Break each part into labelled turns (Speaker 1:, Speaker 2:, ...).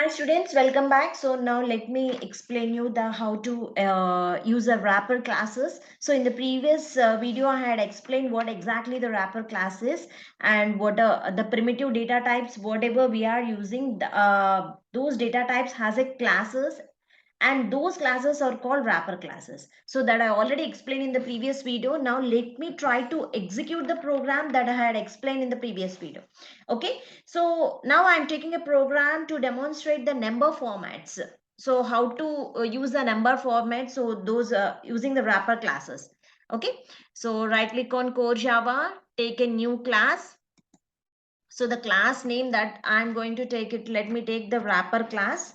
Speaker 1: Hi students, welcome back. So now let me explain you the how to use a wrapper classes. So in the previous video, I had explained what exactly the wrapper class is and what the primitive data types, whatever we are using, those data types has a classes, and those classes are called wrapper classes. So that I already explained in the previous video. Now let me try to execute the program that I had explained in the previous video. Okay, so now I'm taking a program to demonstrate the number formats. So how to use the number format, so those using the wrapper classes. Okay, so right click on core Java, take a new class. So the class name that I'm going to take it, let me take the wrapper class.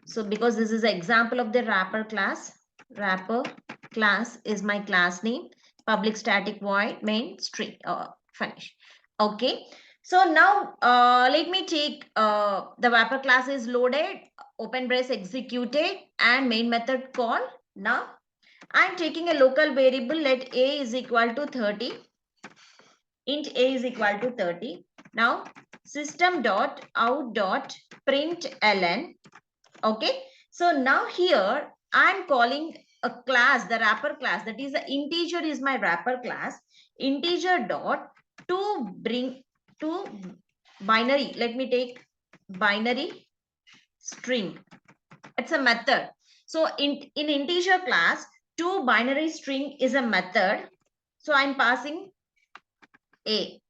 Speaker 1: So because this is an example of the wrapper class is my class name, public static void main string, finish. Okay, so now let me take the wrapper class is loaded, open brace executed, and main method call. Now I'm taking a local variable, let a is equal to 30, int a is equal to 30. Now system dot out dot println. Okay, so now here I'm calling a class, the wrapper class, that is the integer is my wrapper class, integer dot to bring to binary. Let me take binary string. It's a method. So in integer class, to binary string is a method. So I'm passing a.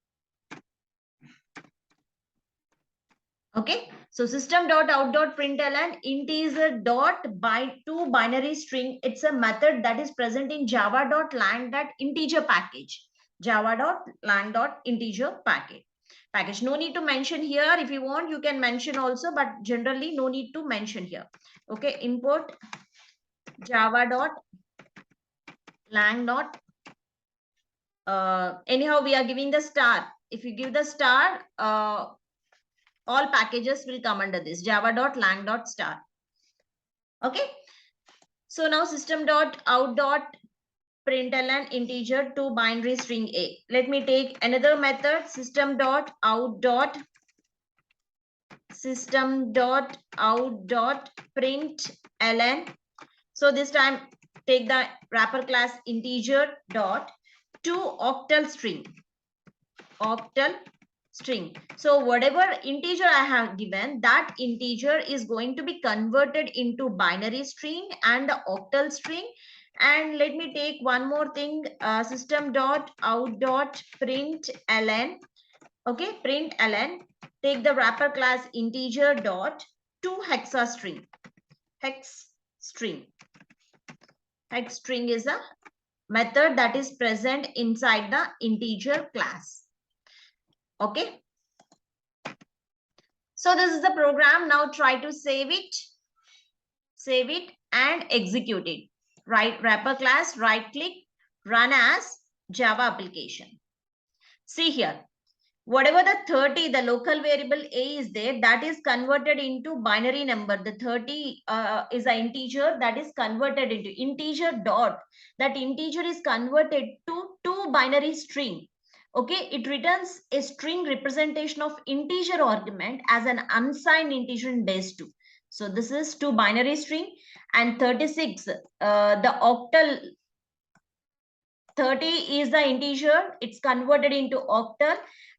Speaker 1: Okay, so system dot out dot println integer dot to binary string. It's a method that is present in java dot lang dot integer package. Java dot lang dot integer package. No need to mention here. If you want, you can mention also, but generally no need to mention here. Okay, import java dot lang dot. Anyhow, we are giving the star. If you give the star, all packages will come under this java.lang.star. Okay, so now system dot out dot println integer to binary string a. Let me take another method, system dot out dot println. So this time take the wrapper class integer dot to octal string. So whatever integer I have given, that integer is going to be converted into binary string and the octal string. And let me take one more thing, system dot out dot println. Okay, println, take the wrapper class integer dot to hexa string. Hex string is a method that is present inside the integer class. Okay, so this is the program. Now try to save it and execute it. Right, wrapper class, right click, run as Java application. See here, whatever the 30, the local variable a is there, that is converted into binary number. The 30 is an integer that is converted into integer dot. That integer is converted to binary string. Okay, it returns a string representation of integer argument as an unsigned integer in base 2. So this is to binary string, and 36, the octal 30 is the integer, it's converted into octal,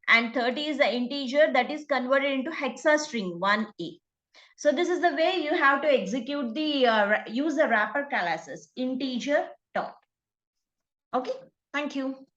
Speaker 1: and 30 is the integer that is converted into hexa string 1a. So this is the way you have to execute the use the wrapper classes integer dot. Okay, thank you.